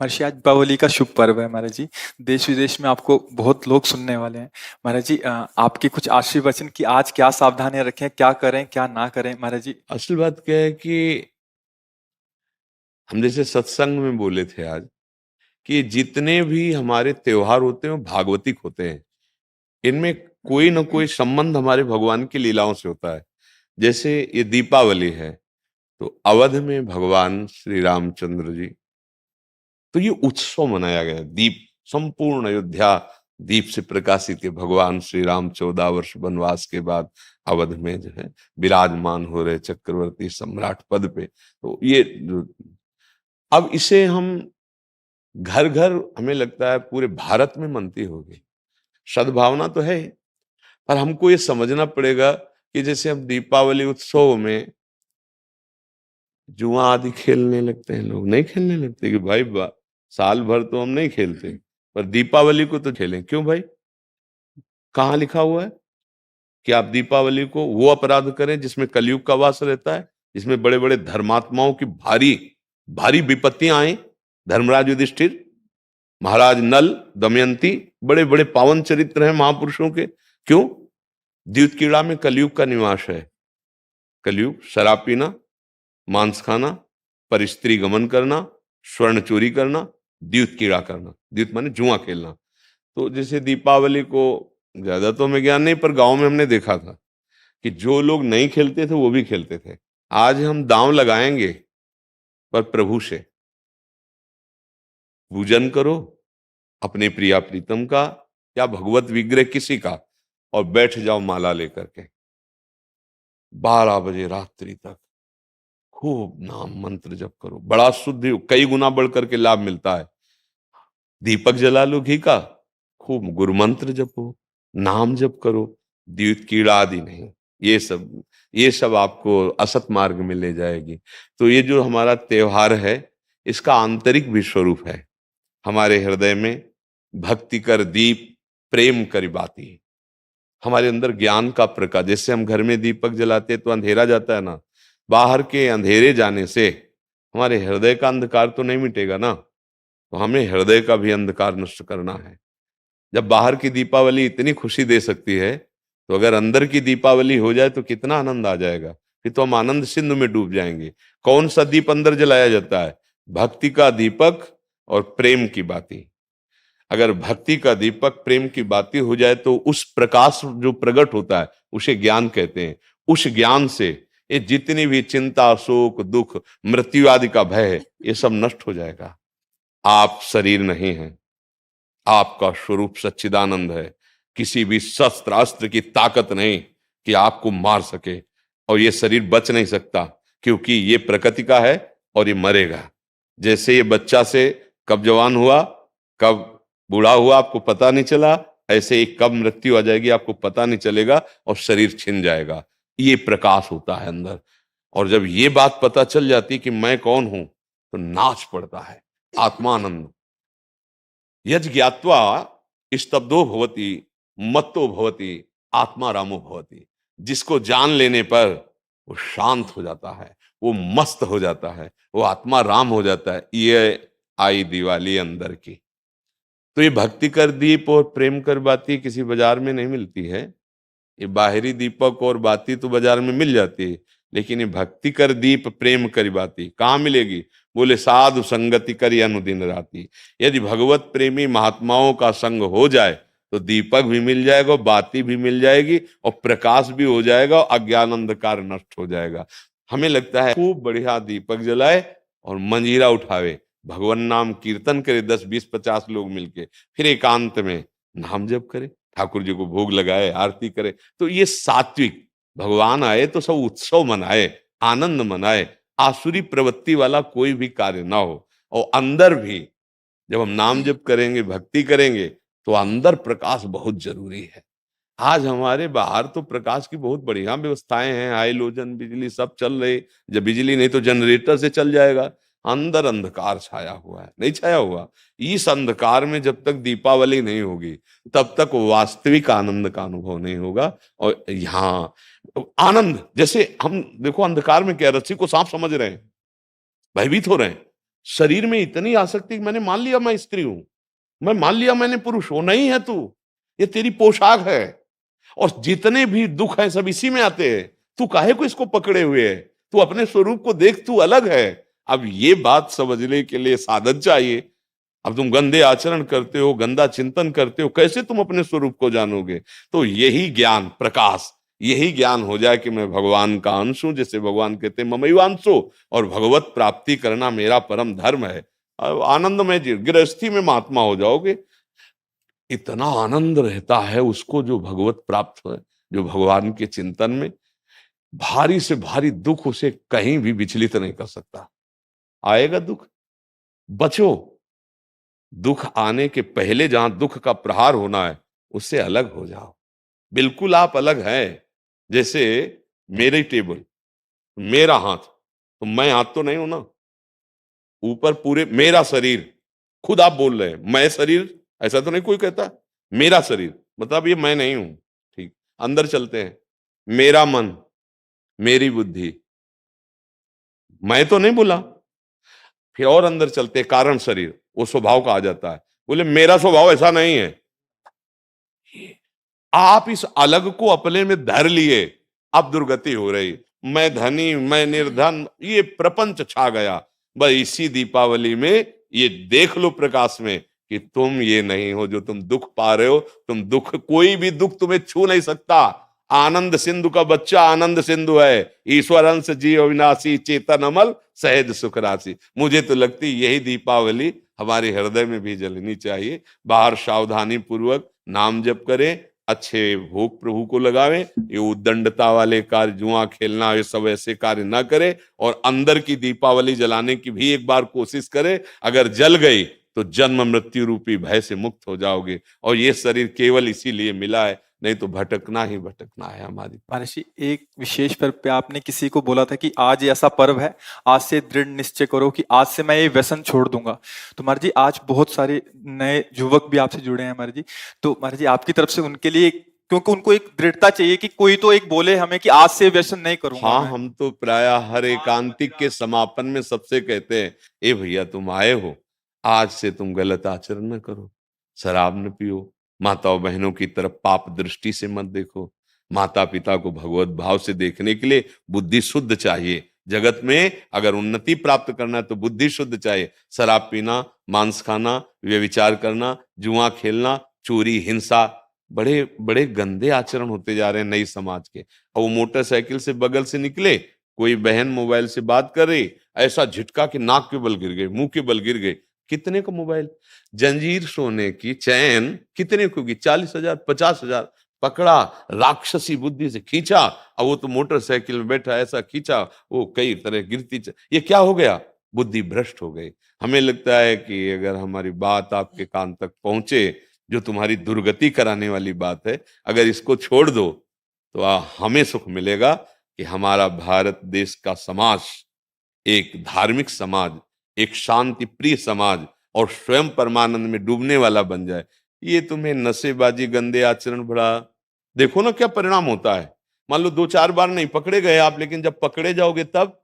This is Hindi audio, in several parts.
महर्षि आज दीपावली का शुभ पर्व है महाराज जी। देश विदेश में आपको बहुत लोग सुनने वाले हैं। महाराज जी आपके कुछ आशीर्वचन कि आज क्या सावधानियां रखें, क्या करें क्या ना करें महाराज जी। असल बात क्या है कि हम जैसे सत्संग में बोले थे आज कि जितने भी हमारे त्योहार होते हैं वो भागवतिक होते हैं। इनमें कोई ना कोई संबंध हमारे भगवान की लीलाओं से होता है। जैसे ये दीपावली है तो अवध में भगवान श्री रामचंद्र जी, तो ये उत्सव मनाया गया। दीप, संपूर्ण अयोध्या दीप से प्रकाशित है। भगवान श्री राम 14 वर्ष वनवास के बाद अवध में जो है विराजमान हो रहे चक्रवर्ती सम्राट पद पे। तो ये अब इसे हम घर घर, हमें लगता है पूरे भारत में मनती होगी। सद्भावना तो है, पर हमको ये समझना पड़ेगा कि जैसे हम दीपावली उत्सव में जुआ आदि खेलने लगते हैं, लोग नहीं खेलने लगते कि भाई साल भर तो हम नहीं खेलते, पर दीपावली को तो खेलें। क्यों भाई? कहाँ लिखा हुआ है कि आप दीपावली को वो अपराध करें जिसमें कलयुग का वास रहता है, जिसमें बड़े बड़े धर्मात्माओं की भारी भारी विपत्तियां आई। धर्मराज युधिष्ठिर, महाराज नल, दमयंती, बड़े बड़े पावन चरित्र हैं महापुरुषों के। क्यों? द्यूत कीड़ा में कलयुग का निवास है। कलयुग शराब पीना, मांस खाना, पर स्त्री गमन करना, स्वर्ण चोरी करना, द्यूत कीड़ा करना। द्यूत माने जुआ खेलना। तो जैसे दीपावली को, ज्यादा तो हमें ज्ञान नहीं, पर गांव में हमने देखा था कि जो लोग नहीं खेलते थे वो भी खेलते थे। आज हम दांव लगाएंगे, पर प्रभु से पूजन करो, अपने प्रिया प्रीतम का या भगवत विग्रह किसी का, और बैठ जाओ माला लेकर के 12 बजे रात्रि तक खूब नाम मंत्र जप करो। बड़ा शुद्ध, कई गुना बढ़ करके लाभ मिलता है। दीपक जला लो घी का, खूब गुरु मंत्र जपो, नाम जप करो, द्यूत कीड़ा आदि नहीं। ये सब आपको असत मार्ग में ले जाएगी। तो ये जो हमारा त्योहार है, इसका आंतरिक भी स्वरूप है। हमारे हृदय में भक्ति कर दीप, प्रेम कर बाती। हमारे अंदर ज्ञान का प्रकाश, जैसे हम घर में दीपक जलाते हैं तो अंधेरा जाता है ना, बाहर के अंधेरे जाने से हमारे हृदय का अंधकार तो नहीं मिटेगा ना। तो हमें हृदय का भी अंधकार नष्ट करना है। जब बाहर की दीपावली इतनी खुशी दे सकती है, तो अगर अंदर की दीपावली हो जाए तो कितना आनंद आ जाएगा। फिर तो हम आनंद सिंधु में डूब जाएंगे। कौन सा दीप अंदर जलाया जाता है? भक्ति का दीपक और प्रेम की बाती। अगर भक्ति का दीपक प्रेम की बाती हो जाए तो उस प्रकाश जो प्रकट होता है उसे ज्ञान कहते हैं। उस ज्ञान से ये जितनी भी चिंता, शोक, दुख, मृत्यु आदि का भय है, ये सब नष्ट हो जाएगा। आप शरीर नहीं हैं, आपका स्वरूप सच्चिदानंद है। किसी भी शस्त्र अस्त्र की ताकत नहीं कि आपको मार सके, और ये शरीर बच नहीं सकता, क्योंकि ये प्रकृति का है और ये मरेगा। जैसे ये बच्चा से कब जवान हुआ, कब बूढ़ा हुआ, आपको पता नहीं चला, ऐसे ही कब मृत्यु आ जाएगी आपको पता नहीं चलेगा, और शरीर छिन जाएगा। ये प्रकाश होता है अंदर। और जब ये बात पता चल जाती कि मैं कौन हूं, तो नाच पड़ता है आत्मानंद। यज ज्ञात्वा स्तब्धो भवति, मत्तो भवति, आत्मा रामो भवति। जिसको जान लेने पर वो शांत हो जाता है, वो मस्त हो जाता है, वो आत्मा राम हो जाता है। ये आई दिवाली अंदर की। तो ये भक्ति कर दीप और प्रेम कर बाती किसी बाजार में नहीं मिलती है। ये बाहरी दीपक और बाती तो बाजार में मिल जाती है, लेकिन ये भक्ति कर दीप प्रेम कर बाती कहाँ मिलेगी? बोले साधु संगति करी अनुदिन राती। यदि भगवत प्रेमी महात्माओं का संग हो जाए तो दीपक भी मिल जाएगा, बाती भी मिल जाएगी, और प्रकाश भी हो जाएगा, और अज्ञान अंधकार नष्ट हो जाएगा। हमें लगता है खूब बढ़िया दीपक जलाए और मंजीरा उठावे, भगवान नाम कीर्तन करे 10, 20, 50 लोग मिलके, फिर एकांत में नाम जप करे, ठाकुर जी को भोग लगाए, आरती करे। तो ये सात्विक, भगवान आए तो सब उत्सव मनाए, आनंद मनाए, आसुरी प्रवृत्ति वाला कोई भी कार्य ना हो। और अंदर भी जब हम नाम जप करेंगे, भक्ति करेंगे, तो अंदर प्रकाश बहुत जरूरी है। आज हमारे बाहर तो प्रकाश की बहुत बढ़िया व्यवस्थाएं हैं, हाइलोजन बिजली सब चल रही। जब बिजली नहीं तो जनरेटर से चल जाएगा। अंदर अंधकार छाया हुआ है, नहीं छाया हुआ? इस अंधकार में जब तक दीपावली नहीं होगी, तब तक वास्तविक आनंद का अनुभव नहीं होगा। और यहाँ आनंद, जैसे हम देखो अंधकार में क्या, रस्सी को सांप समझ रहे हैं, भयभीत हो रहे हैं। शरीर में इतनी आसक्ति, मैंने मान लिया मैं स्त्री हूं, मैं मान लिया मैंने पुरुष हूं, नहीं है तू, ये तेरी पोशाक है। और जितने भी दुख हैं सब इसी में आते हैं, तू काहे को इसको पकड़े हुए है, तू अपने स्वरूप को देख, तू अलग है। अब ये बात समझने के लिए साधन चाहिए। अब तुम गंदे आचरण करते हो, गंदा चिंतन करते हो, कैसे तुम अपने स्वरूप को जानोगे? तो यही ज्ञान प्रकाश, यही ज्ञान हो जाए कि मैं भगवान का अंश हूं, जैसे भगवान कहते हैं ममैवांशो, और भगवत प्राप्ति करना मेरा परम धर्म है। अब आनंदमय जी गृहस्थी में महात्मा हो जाओगे, इतना आनंद रहता है उसको जो भगवत प्राप्त है, जो भगवान के चिंतन में। भारी से भारी दुख उसे कहीं भी विचलित नहीं कर सकता। आएगा दुख, बचो, दुख आने के पहले जहां दुख का प्रहार होना है उससे अलग हो जाओ। बिल्कुल आप अलग हैं। जैसे मेरी टेबल, मेरा हाथ, तो मैं हाथ तो नहीं हूं ना, ऊपर पूरे मेरा शरीर, खुद आप बोल रहे हैं मैं शरीर, ऐसा तो नहीं कोई कहता, मेरा शरीर मतलब ये मैं नहीं हूं। ठीक, अंदर चलते हैं, मेरा मन, मेरी बुद्धि, मैं तो नहीं बोला। फिर और अंदर चलते हैं, कारण शरीर, वो स्वभाव का आ जाता है, बोले मेरा स्वभाव ऐसा नहीं है। आप इस अलग को अपने में धर लिए, अब दुर्गति हो रही। मैं धनी, मैं निर्धन, ये प्रपंच छा गया। बस इसी दीपावली में ये देख लो प्रकाश में कि तुम ये नहीं हो जो तुम दुख पा रहे हो। तुम दुख, कोई भी दुख तुम्हें छू नहीं सकता। आनंद सिंधु का बच्चा आनंद सिंधु है, ईश्वर अंश जीव अविनाशी, चेतन अमल, सहज सुख राशि। मुझे तो लगती यही दीपावली हमारे हृदय में भी जलनी चाहिए। बाहर सावधानी पूर्वक नाम जप करें, अच्छे भोग प्रभु को लगावें, ये उद्दंडता वाले कार्य, जुआ खेलना, ये सब ऐसे कार्य ना करें। और अंदर की दीपावली जलाने की भी एक बार कोशिश करें। अगर जल गई तो जन्म मृत्यु रूपी भय से मुक्त हो जाओगे। और ये शरीर केवल इसीलिए मिला है, नहीं तो भटकना ही भटकना है हमारी। महर्षि जी, एक विशेष पर्व पे आपने किसी को बोला था कि आज ये ऐसा पर्व है, आज से दृढ़ निश्चय करो कि आज से मैं ये व्यसन छोड़ दूंगा। तो महर्षि जी, आज बहुत सारे नए युवक भी आपसे जुड़े हैं महर्षि जी। तो महर्षि जी, आपकी तरफ से उनके लिए, क्योंकि उनको एक दृढ़ता चाहिए कि कोई तो एक बोले हमें कि आज से व्यसन नहीं करूंगा हाँ, मैं। हम तो प्राय हर एकांतिक के समापन में सबसे कहते हैं, ए भैया तुम आए हो, आज से तुम गलत आचरण न करो, शराब न पियो, माताओं बहनों की तरफ पाप दृष्टि से मत देखो। माता पिता को भगवत भाव से देखने के लिए बुद्धि शुद्ध चाहिए। जगत में अगर उन्नति प्राप्त करना है तो बुद्धि शुद्ध चाहिए। शराब पीना, मांस खाना, व्यभिचार करना, जुआ खेलना, चोरी, हिंसा, बड़े बड़े गंदे आचरण होते जा रहे हैं नई समाज के। और वो मोटरसाइकिल से बगल से निकले, कोई बहन मोबाइल से बात कर रही, ऐसा झटका कि नाक के बल गिर गए, मुंह के बल गिर गए। कितने का मोबाइल, जंजीर सोने की चैन कितने को की, 40,000 50,000। पकड़ा, राक्षसी बुद्धि से खींचा, अब वो तो मोटरसाइकिल में बैठा, ऐसा खींचा, वो कई तरह गिरती ये क्या हो गया, बुद्धि भ्रष्ट हो गई। हमें लगता है कि अगर हमारी बात आपके कान तक पहुंचे, जो तुम्हारी दुर्गति कराने वाली बात है, अगर इसको छोड़ दो तो हमें सुख मिलेगा कि हमारा भारत देश का समाज एक धार्मिक समाज, एक शांति प्रिय समाज और स्वयं परमानंद में डूबने वाला बन जाए। ये तुम्हें नशेबाजी, गंदे आचरण, बड़ा देखो ना क्या परिणाम होता है। मान लो 2-4 बार नहीं पकड़े गए आप, लेकिन जब पकड़े जाओगे तब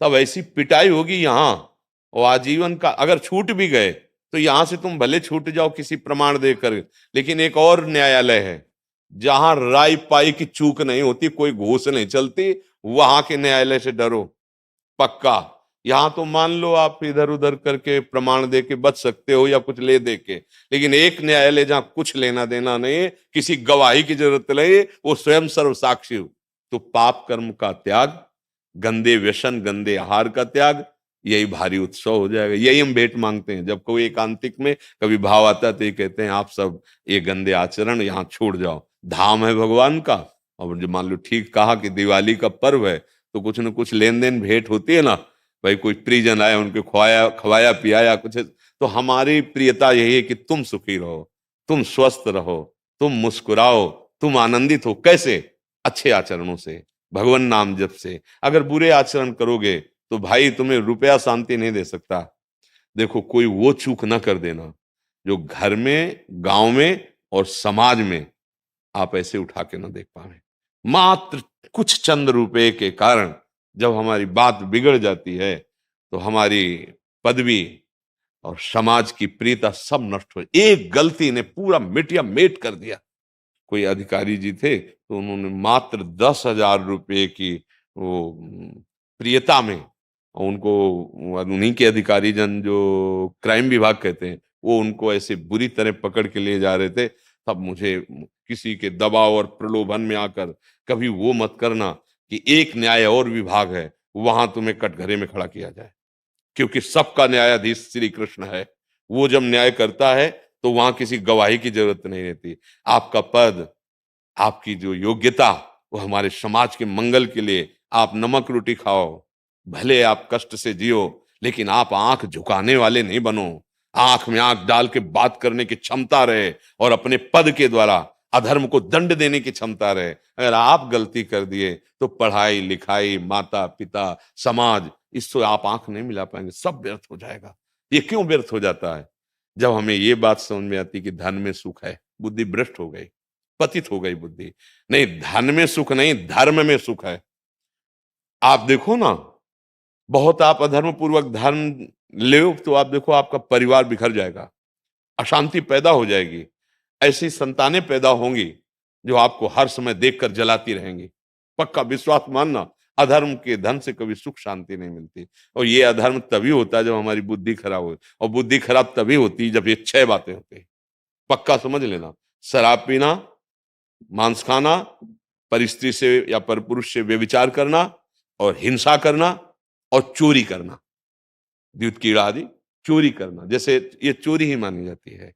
तब ऐसी पिटाई होगी यहाँ, और आजीवन का। अगर छूट भी गए तो यहां से तुम भले छूट जाओ किसी प्रमाण देकर, लेकिन एक और न्यायालय है जहां राय पाई की चूक नहीं होती, कोई घूस नहीं चलती, वहां के न्यायालय से डरो पक्का। यहां तो मान लो आप इधर उधर करके प्रमाण दे के बच सकते हो या कुछ ले दे के, लेकिन एक न्यायालय जहां कुछ लेना देना नहीं है, किसी गवाही की जरूरत नहीं, वो स्वयं सर्व साक्षी हो। तो पाप कर्म का त्याग, गंदे व्यसन, गंदे आहार का त्याग, यही भारी उत्सव हो जाएगा। यही हम भेंट मांगते हैं जब कोई एकांतिक में कभी भाव आता है, तो ये कहते हैं आप सब ये गंदे आचरण यहाँ छोड़ जाओ, धाम है भगवान का। और जो मान लो ठीक कहा कि दिवाली का पर्व है, तो कुछ न कुछ लेन देन भेंट होती है ना, भाई कोई परिजन आए, उनके खवाया खवाया पियाया कुछ, तो हमारी प्रियता यही है कि तुम सुखी रहो, तुम स्वस्थ रहो, तुम मुस्कुराओ, तुम आनंदित हो। कैसे? अच्छे आचरणों से, भगवान नाम जप से। अगर बुरे आचरण करोगे तो भाई तुम्हें रुपया शांति नहीं दे सकता। देखो, कोई वो चूक ना कर देना जो घर में, गांव में और समाज में आप ऐसे उठा के ना देख पावे। मात्र कुछ चंद रुपए के कारण जब हमारी बात बिगड़ जाती है तो हमारी पदवी और समाज की प्रियता सब नष्ट हो। एक गलती ने पूरा मिटिया मेट कर दिया। कोई अधिकारी जी थे तो उन्होंने मात्र 10,000 रुपए की वो प्रियता में उनको, उन्हीं के अधिकारी जन जो क्राइम विभाग कहते हैं, वो उनको ऐसे बुरी तरह पकड़ के ले जा रहे थे। तब मुझे किसी के दबाव और प्रलोभन में आकर कभी वो मत करना कि एक न्याय और विभाग है, वहां तुम्हें कटघरे में खड़ा किया जाए, क्योंकि सबका न्यायाधीश श्री कृष्ण है। वो जब न्याय करता है तो वहां किसी गवाही की जरूरत नहीं रहती। आपका पद, आपकी जो योग्यता, वो हमारे समाज के मंगल के लिए। आप नमक रोटी खाओ, भले आप कष्ट से जियो, लेकिन आप आंख झुकाने वाले नहीं बनो। आंख में आंख डाल के बात करने की क्षमता रहे और अपने पद के द्वारा अधर्म को दंड देने की क्षमता रहे। अगर आप गलती कर दिए तो पढ़ाई लिखाई, माता पिता, समाज, इससे आप आंख नहीं मिला पाएंगे, सब व्यर्थ हो जाएगा। ये क्यों व्यर्थ हो जाता है? जब हमें ये बात समझ में आती कि धन में सुख है, बुद्धि भ्रष्ट हो गई, पतित हो गई बुद्धि। नहीं, धन में सुख नहीं, धर्म में सुख है। आप देखो ना, बहुत आप अधर्म पूर्वक धर्म ले तो आप देखो आपका परिवार बिखर जाएगा, अशांति पैदा हो जाएगी। ऐसी संतानें पैदा होंगी जो आपको हर समय देखकर जलाती रहेंगी। पक्का विश्वास मानना, अधर्म के धन से कभी सुख शांति नहीं मिलती। और ये अधर्म तभी होता है जब हमारी बुद्धि खराब हो, और बुद्धि खराब तभी होती है जब ये 6 बातें होती है। पक्का समझ लेना, शराब पीना, मांस खाना, परिस्त्री से या परपुरुष से व्यभिचार करना, और हिंसा करना, और चोरी करना, द्युत कीड़ा आदि चोरी करना, जैसे ये चोरी ही मानी जाती है।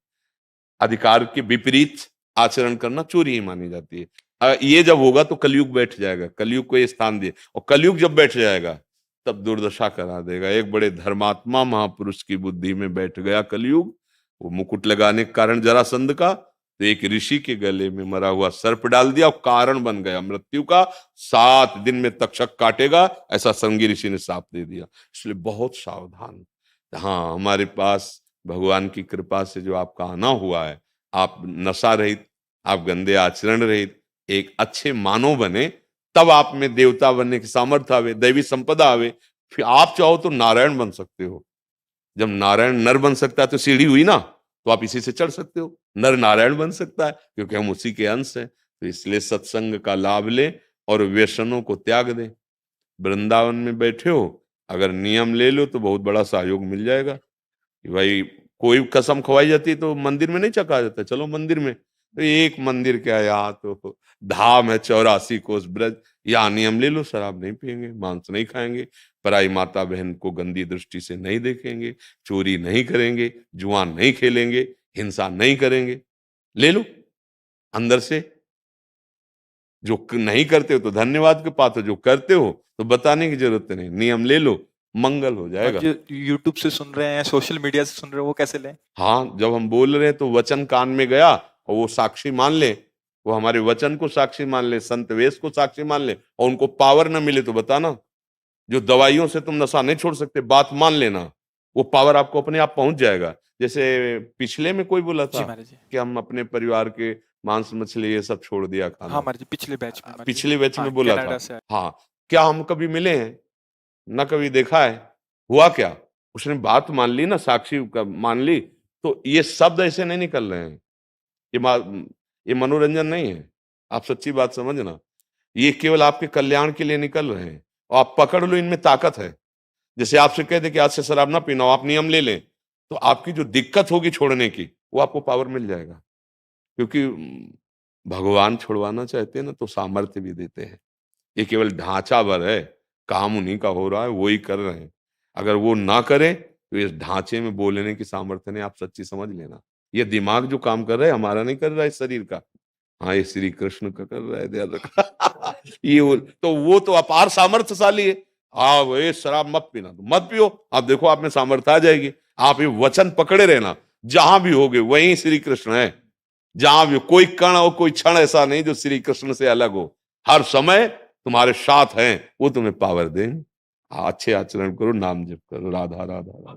अधिकार के विपरीत आचरण करना चोरी ही मानी जाती है। ये जब होगा तो कलयुग बैठ जाएगा, कलयुग को ये स्थान दिए, और कलयुग जब बैठ जाएगा तब दुर्दशा करा देगा। एक बड़े धर्मात्मा महापुरुष की बुद्धि में बैठ गया कलयुग। वो मुकुट लगाने के कारण जरासंध का, तो एक ऋषि के गले में मरा हुआ सर्प डाल दिया और कारण बन गया मृत्यु का। 7 दिन में तक्षक काटेगा, ऐसा संगी ऋषि ने शाप दे दिया। इसलिए बहुत सावधान। हाँ, हमारे पास भगवान की कृपा से जो आपका आना हुआ है, आप नशा रहित, आप गंदे आचरण रहित एक अच्छे मानव बने, तब आप में देवता बनने की सामर्थ्य आवे, दैवी संपदा आवे। फिर आप चाहो तो नारायण बन सकते हो। जब नारायण नर बन सकता है तो सीढ़ी हुई ना, तो आप इसी से चढ़ सकते हो। नर नारायण बन सकता है क्योंकि हम उसी के अंश हैं। तो इसलिए सत्संग का लाभ ले और व्यसनों को त्याग दे। वृंदावन में बैठे हो, अगर नियम ले लो तो बहुत बड़ा सहयोग मिल जाएगा। कि भाई कोई कसम खवाई जाती है तो मंदिर में नहीं चखा जाता, चलो मंदिर में। तो एक मंदिर क्या, यहाँ तो धाम है 84 कोस ब्रज, यहाँ नियम ले लो, शराब नहीं पिएंगे, मांस नहीं खाएंगे, पराई माता बहन को गंदी दृष्टि से नहीं देखेंगे, चोरी नहीं करेंगे, जुआ नहीं खेलेंगे, हिंसा नहीं करेंगे। ले लो अंदर से। जो नहीं करते हो तो धन्यवाद के पात्र, जो करते हो तो बताने की जरूरत नहीं। नियम ले लो, मंगल हो जाएगा। जो यूट्यूब से सुन रहे हैं, सोशल मीडिया से सुन रहे हैं, वो कैसे लें? हाँ, जब हम बोल रहे हैं तो वचन कान में गया और वो साक्षी मान ले, वो हमारे वचन को साक्षी मान ले, संत वेश को साक्षी मान ले, और उनको पावर न मिले तो बताना। जो दवाइयों से तुम नशा नहीं छोड़ सकते, बात मान लेना, वो पावर आपको अपने आप पहुंच जाएगा। जैसे पिछले में कोई बोला जी था महाराज जी। कि हम अपने परिवार के मांस मछली ये सब छोड़ दिया हाँ खाना, महाराज जी, पिछले बैच में महाराज जी। पिछले बैच हाँ, में बोला कनाडा था। से आए। हाँ, क्या हम कभी मिले हैं? ना कभी देखा है। हुआ क्या, उसने बात मान ली ना, साक्षी मान ली, तो ये शब्द ऐसे नहीं निकल रहे हैं। ये ये मनोरंजन नहीं है। आप सच्ची बात समझना, ये केवल आपके कल्याण के लिए निकल रहे हैं, और आप पकड़ लो, इनमें ताकत है। जैसे आपसे कह दे कि आज से शराब ना पीना, आप नियम ले लें, तो आपकी जो दिक्कत होगी छोड़ने की, वो आपको पावर मिल जाएगा। क्योंकि भगवान छुड़वाना चाहते हैं ना तो सामर्थ्य भी देते हैं। ये केवल ढांचा भर है, काम उन्हीं का हो रहा है, वो ही कर रहे हैं। अगर वो ना करें तो इस ढांचे में बोलने की सामर्थ्य नहीं, आप सच्ची समझ लेना। ये दिमाग जो काम कर रहा है हमारा नहीं कर रहा है, इस शरीर का। हाँ, ये श्री कृष्ण का कर रहा है, ध्यान रखना। वो तो अपार सामर्थ्यशाली है। हाँ, वो शराब मत पीना, तो मत पियो, आप देखो आप में सामर्थ्य आ जाएगी। आप ये वचन पकड़े रहना, जहां भी होगे वहीं श्री कृष्ण है। जहां भी कोई कण और कोई क्षण ऐसा नहीं जो श्री कृष्ण से अलग हो। हर समय तुम्हारे साथ हैं, वो तुम्हें पावर दें। अच्छे आचरण करो, नाम जप करो। राधा राधा राधा।